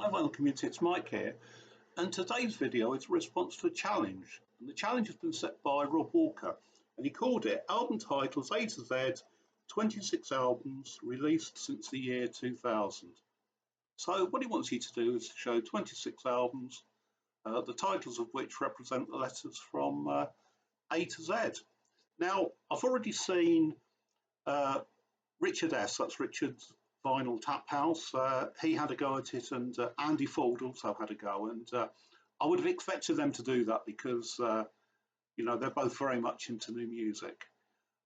Hi Vinyl Community, it's Mike here, and today's video is a response to a challenge. And the challenge has been set by Rob Walker, and he called it Album Titles A to Z, 26 albums released since the year 2000. So what he wants you to do is to show 26 albums, the titles of which represent the letters from A to Z. Now, I've already seen Richard S, that's Richard's Vinyl Tap House. He had a go at it, and Andy Ford also had a go, and I would have expected them to do that because they're both very much into new music.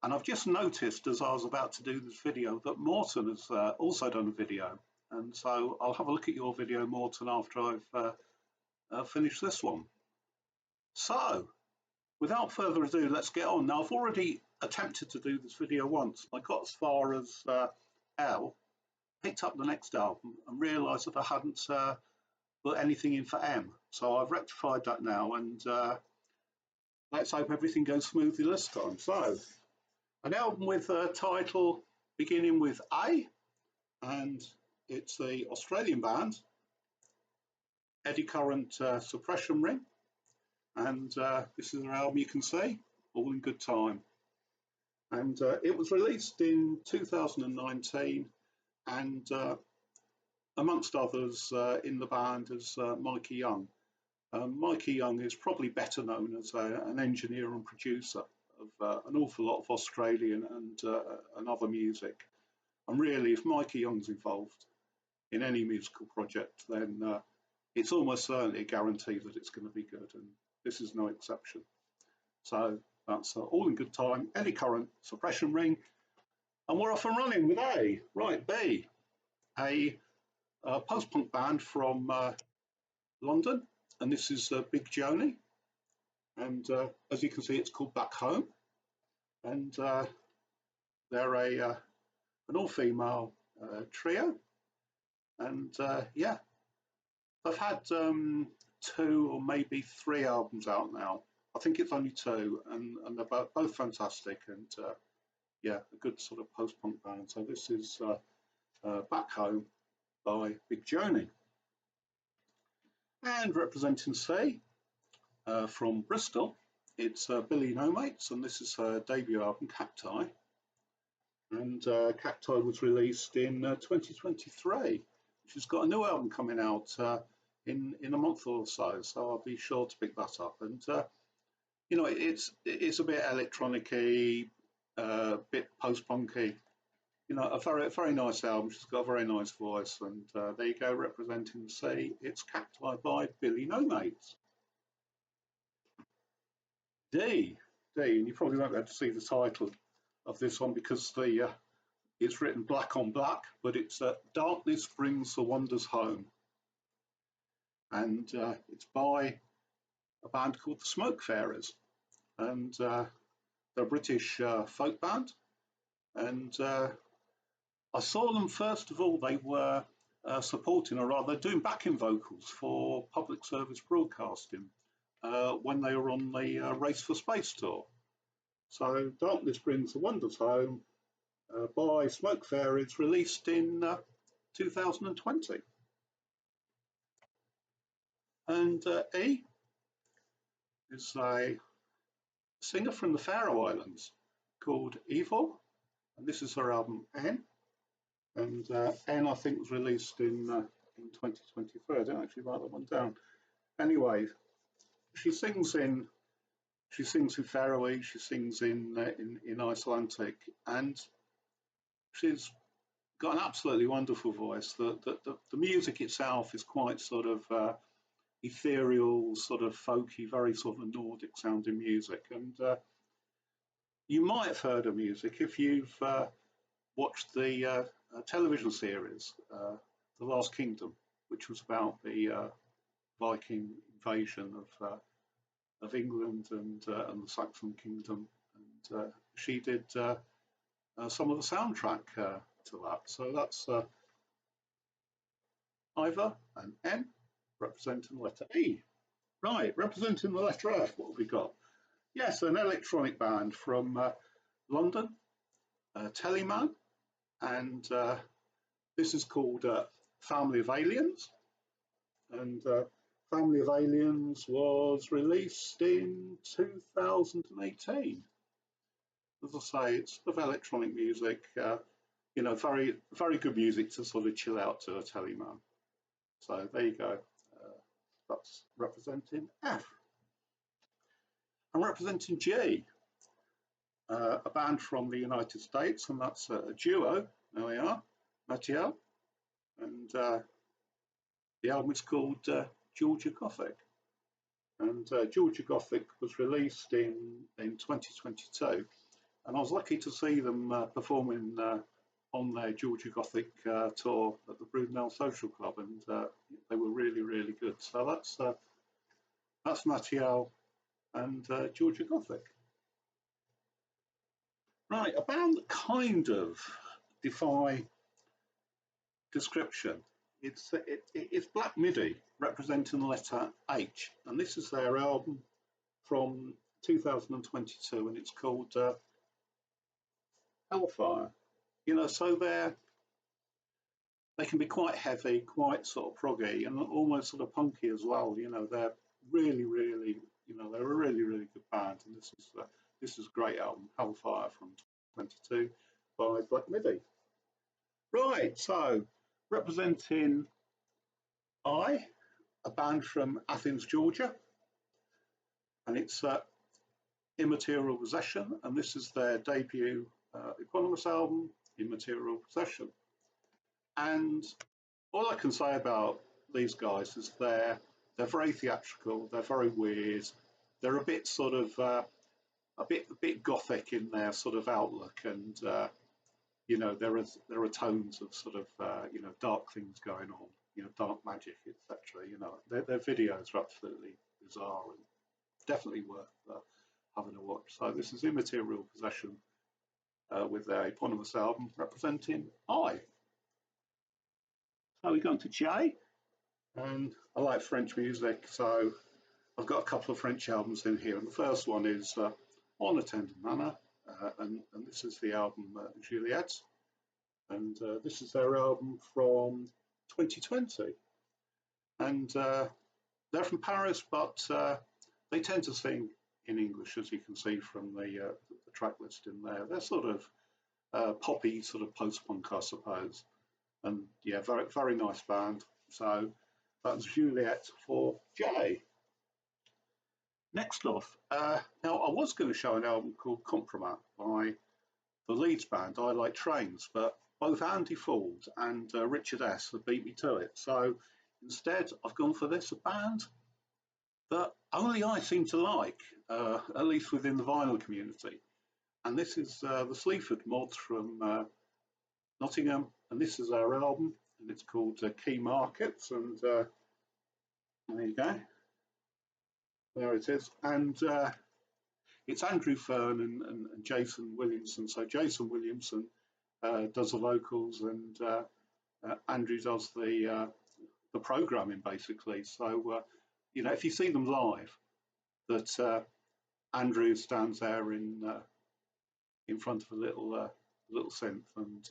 And I've just noticed as I was about to do this video that Morton has also done a video, and so I'll have a look at your video, Morton, after I've finished this one. So without further ado, let's get on. Now, I've already attempted to do this video once. I got as far as L, picked up the next album and realised that I hadn't put anything in for M. So I've rectified that now, and let's hope everything goes smoothly this time. So, an album with a title beginning with A, and it's the Australian band Eddy Current Suppression Ring, and this is an album you can see, All in Good Time. And it was released in 2019, and amongst others in the band is Mikey Young. Mikey Young is probably better known as an engineer and producer of an awful lot of Australian and other music. And really, if Mikey Young's involved in any musical project, then it's almost certainly a guarantee that it's going to be good, and this is no exception. So that's All in Good Time, Eddy Current Suppression Ring, and we're off and running with A. Right, B, a post-punk band from London, and this is Big Joni, and as you can see, it's called Back Home, and they're an all-female trio, and yeah, they've had 2 or maybe 3 albums out now. I think it's only 2, and they're both fantastic, and yeah, a good sort of post-punk band. So this is Back Home by Big Joni. And representing C, from Bristol, it's Billy No Mates, and this is her debut album, Cacti. And Cacti was released in 2023. She's got a new album coming out in a month or so I'll be sure to pick that up. And it's a bit electronic-y, a bit post-punky. A very nice album. She's got a very nice voice, and there you go, representing C, it's Cacti by Billy No Mates. D, and you probably won't be able to see the title of this one because it's written black on black, but it's Darkness Brings the Wonders Home, and it's by a band called the Smoke Fairies, and they're a British folk band, and I saw them, first of all, they were supporting, or rather doing backing vocals for public service broadcasting when they were on the Race for Space tour. So Darkness Brings the Wonders Home by Smoke Fairies, released in 2020. And E is a singer from the Faroe Islands called Evil, and this is her album N. And N, I think, was released in 2023. I didn't actually write that one down. Anyway, she sings in Faroese, she sings in Icelandic, and she's got an absolutely wonderful voice. The music itself is quite sort of ethereal, sort of folky, very sort of Nordic sounding music. And you might have heard her music if you've watched the television series, The Last Kingdom, which was about the Viking invasion of England and the Saxon Kingdom, and she did some of the soundtrack to that. So that's Iva and N, representing the letter E. Right, representing the letter F, what have we got? Yes, an electronic band from London, Teleman, and this is called Family of Aliens, and Family of Aliens was released in 2018. As I say, it's sort of electronic music, you know, very good music to sort of chill out to a telly man. So there you go. That's representing F. I'm representing G, a band from the United States, and that's a duo. There we are, Mathieu, and the album is called Georgia Gothic. And Georgia Gothic was released in 2022, and I was lucky to see them performing on their Georgia Gothic tour at the Brudenell Social Club, and they were really good. So that's Mathieu and Georgia Gothic. Right, a band that kind of defy description. It's Black Midi, representing the letter H, and this is their album from 2022, and it's called Hellfire. You know, so they can be quite heavy, quite sort of proggy, and almost sort of punky as well. You know, they're really, you know, they're a really good band, and this is a great album, Hellfire from 22 by Black Midi. Right, so representing I, a band from Athens, Georgia, and it's Immaterial Possession, and this is their debut eponymous album, Immaterial Possession. And all I can say about these guys is they're very theatrical, they're very weird, they're a bit sort of a bit gothic in their sort of outlook, and you know, there are tones of sort of you know, dark things going on, you know, dark magic, etc. You know, their videos are absolutely bizarre and definitely worth having a watch. So this is Immaterial Possession with their eponymous album representing I. So we're going to J, and I like French music, so I've got a couple of French albums in here, and the first one is On a Tender Manner, and this is the album Juliette, and this is their album from 2020, and they're from Paris, but they tend to sing in English, as you can see from the track list in there. They're sort of poppy, sort of post-punk, I suppose, and yeah, very nice band. So that's Juliette for J. Next off, now I was going to show an album called Compromat by the Leeds band I Like Trains, but both Andy Fuld and Richard S have beat me to it. So instead, I've gone for this, a band that only I seem to like, at least within the vinyl community. And this is the Sleaford Mods from Nottingham, and this is our album, and it's called Key Markets, and there you go. There it is, and it's Andrew Fern and Jason Williamson. So Jason Williamson does the vocals, and Andrew does the programming, basically. So you know, if you see them live, that Andrew stands there in front of a little synth, and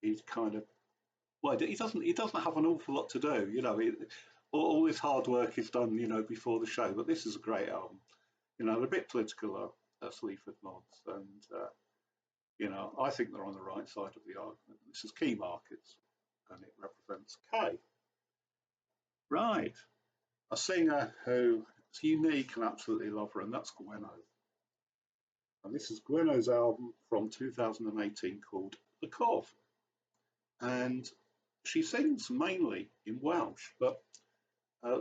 he's kind of, well, he doesn't have an awful lot to do, you know. All his hard work is done, you know, before the show. But this is a great album. You know, they're a bit political, Sleaford Mods, and you know, I think they're on the right side of the argument. This is Key Markets, and it represents K. Right, a singer who is unique and absolutely love her, and that's Gwenno. And this is Gwenno's album from 2018 called The Cov. And she sings mainly in Welsh, but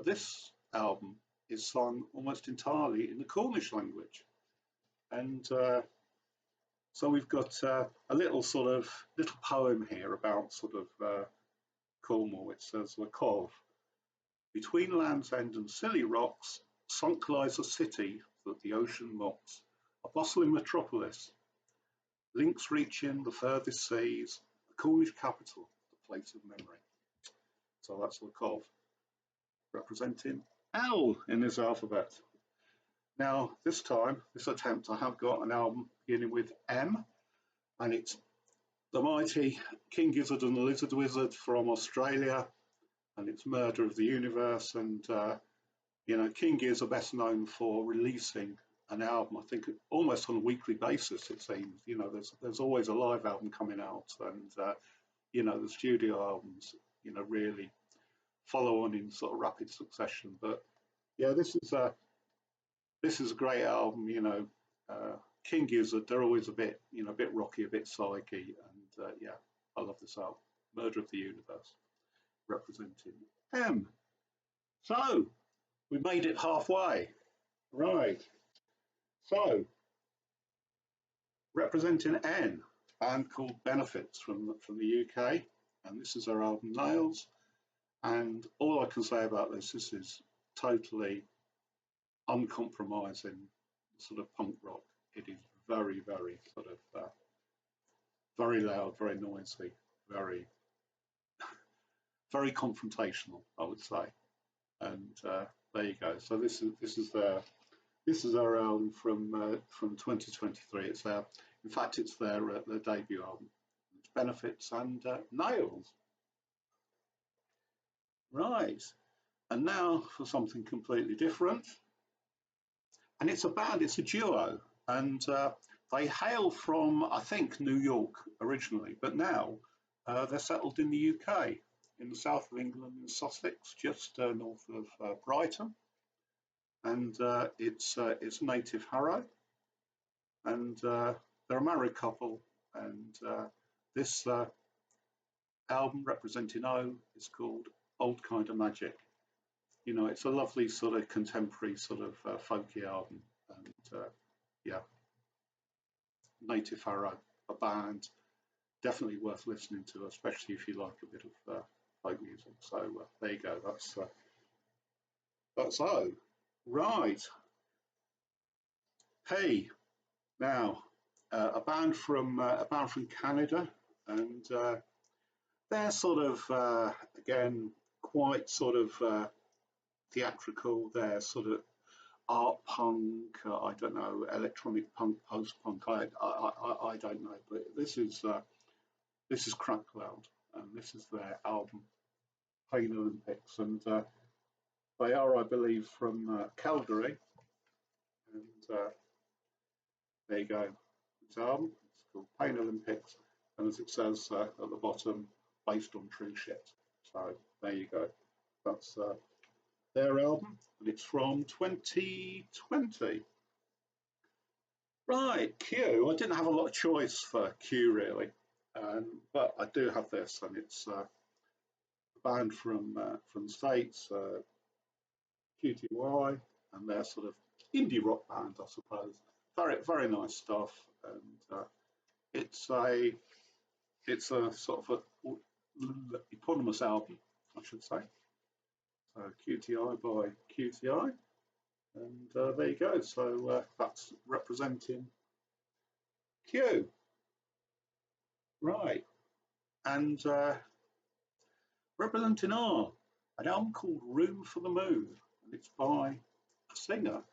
this album is sung almost entirely in the Cornish language. And so we've got a little poem here about sort of Cornwall. It says, The Cov. Between Land's End and Scilly Rocks, sunk lies a city that the ocean mocks, a bustling metropolis. Links reaching the furthest seas, the Cornish capital, the place of memory. So that's the Cov, representing L in this alphabet. Now, this attempt, I have got an album beginning with M, and it's the mighty King Gizzard and the Lizard Wizard from Australia, and it's Murder of the Universe. And you know, King Gears are best known for releasing an album, I think, almost on a weekly basis. It seems, you know, there's always a live album coming out, and you know, the studio albums, you know, really follow on in sort of rapid succession. But yeah, this is a great album. You know, King Gears, they're always a bit, you know, a bit rocky, a bit psyche, and yeah, I love this album, Murder of the Universe, representing M. So we made it halfway, right? So representing N, a band called Benefits from the UK, and this is their album Nails. And all I can say about this is totally uncompromising sort of punk rock. It is very, very sort of very loud, very noisy, very, very confrontational, I would say. And there you go. So this is our album from 2023. It's their, in fact, it's their debut album. It's Benefits and Nails. Right. And now for something completely different. And it's a band, it's a duo, and they hail from, I think, New York originally, but now they're settled in the UK, in the south of England, in Sussex, just north of Brighton. And it's native Harrow, and they're a married couple, and this album representing O is called Old Kind of Magic. You know, it's a lovely sort of contemporary sort of folky album, and yeah, native Harrow, a band definitely worth listening to, especially if you like a bit of folk music. So there you go. That's O. Right. Hey, now a band from Canada, and they're sort of again quite sort of theatrical. They're sort of art punk. I don't know, electronic punk, post punk. I don't know, but this is Crack Cloud, and this is their album Pain Olympics, and they are, I believe, from Calgary, and there you go. This album, it's called Pain Olympics, and as it says at the bottom, based on true shit. So there you go. That's their album, and it's from 2020. Right, Q. I didn't have a lot of choice for Q really, but I do have this, and it's a band from the States, QTY, and they're sort of indie rock band, I suppose. Very, very nice stuff, and it's a sort of a eponymous album, I should say. So QTI by QTI, and there you go. So that's representing Q, right? And representing R, an album called Room for the Moon, and it's by a singer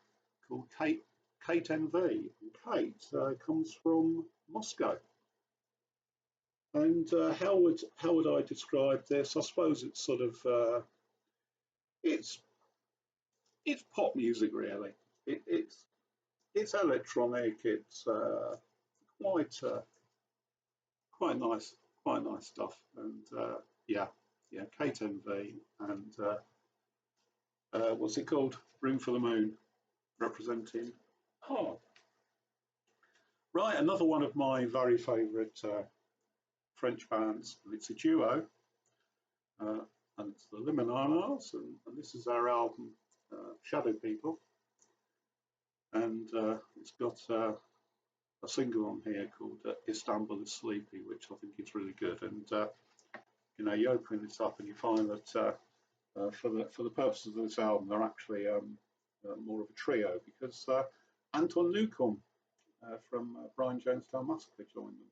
called Kate NV. And Kate comes from Moscow. And how would I describe this? I suppose it's sort of it's pop music really. It's electronic. It's quite nice stuff. And yeah, Kate NV, and what's it called? Room for the Moon, representing Heart. Right, another one of my very favourite French bands, and it's a duo, and it's the Limonades, and this is our album Shadow People, and it's got a single on here called Istanbul is Sleepy, which I think is really good. And you know, you open this up and you find that for the purposes of this album, they're actually more of a trio, because Anton Newcombe from Brian Jonestown Massacre joined them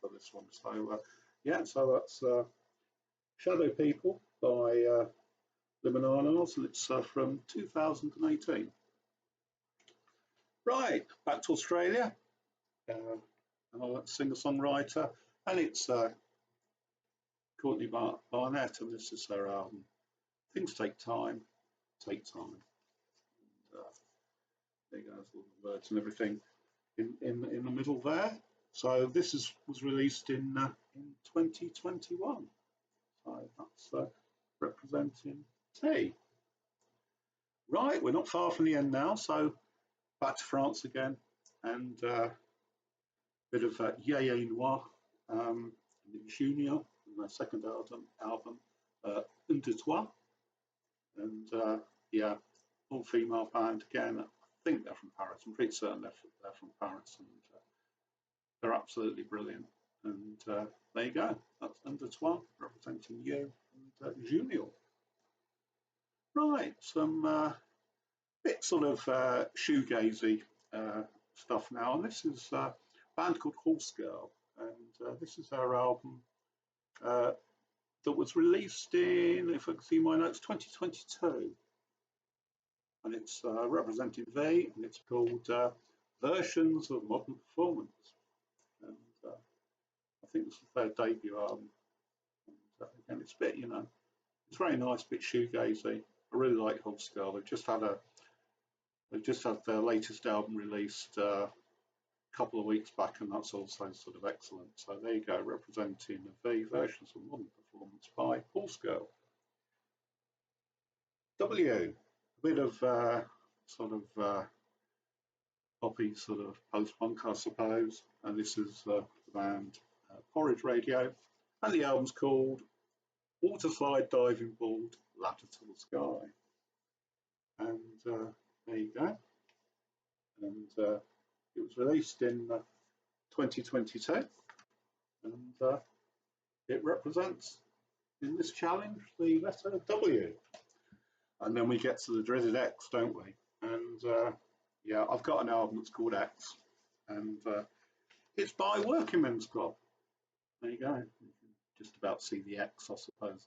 for this one. So yeah, so that's Shadow People by Limonades, and it's from 2018. Right, back to Australia. Another singer-songwriter, and it's Courtney Barnett, and this is her album things take time. Take time. And, there you go, there's all the words and everything in the middle there. So this was released in 2021. So that's representing T. Right, we're not far from the end now. So back to France again, and a bit of Yé Noir, Junior, their second album, Un de Toi, and yeah, all female band again. I think they're from Paris. I'm pretty certain they're from Paris, and they're absolutely brilliant. And there you go. That's Un de Toi representing you and Junior. Right, some bit sort of shoegazy stuff now, and this is a band called Horse Girl, and this is their album that was released in, if I can see my notes, 2022, and it's representing V, and it's called Versions of Modern Performance, and I think this is their debut album. And again, it's a bit, you know, it's very nice, bit shoegazy. I really like Horse Girl. They've just had their latest album released a couple of weeks back, and that's also sort of excellent. So there you go, representing the Versions of Modern Performance by Horse Girl. W, a bit of sort of poppy, sort of post-punk, I suppose. And this is the band Porridge Radio, and the album's called Waterslide Diving Board, Ladder to the Sky. And there you go. And it was released in 2022, and it represents, in this challenge, the letter W. And then we get to the dreaded X, don't we? And yeah, I've got an album that's called X, and it's by Working Men's Club. There you go. You can just about see the X, I suppose,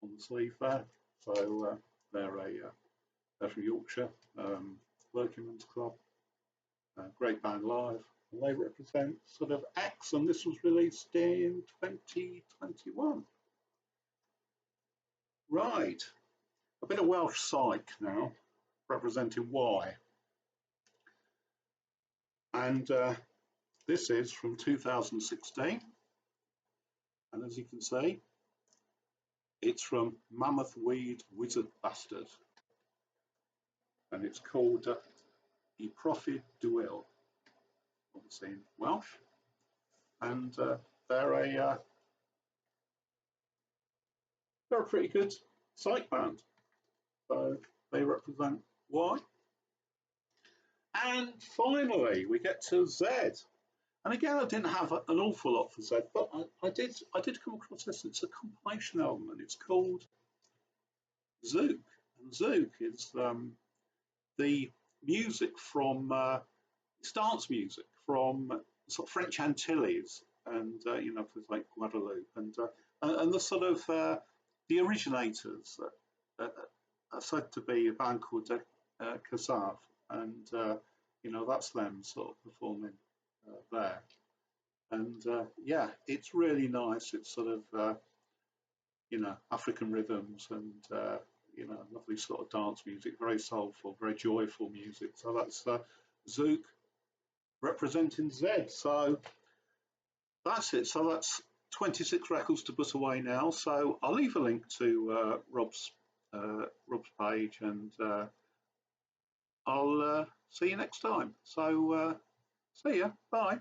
on the sleeve there. So they're from Yorkshire, Working Men's Club. Great band live, and they represent sort of X, and this was released in 2021. Right, a bit of Welsh psych now, representing Y, and this is from 2016, and as you can see, it's from Mammoth Weed Wizard Bastard, and it's called Y Profi Duil, obviously in Welsh, and they're a pretty good psych band. So they represent Y. And finally, we get to Z. And again, I didn't have an awful lot for Z, but I did come across this. It's a compilation album, and it's called Zouk. And Zouk is the music from it's dance music from sort of French Antilles, and you know, places like Guadeloupe, and the sort of the originators are said to be a band called Kassav, and you know, that's them sort of performing there, and yeah, it's really nice. It's sort of you know, African rhythms, and you know, lovely sort of dance music, very soulful, very joyful music. So that's Zouk representing Z. So that's it. So that's 26 records to put away now. So I'll leave a link to Rob's page, and I'll see you next time. So see ya. Bye.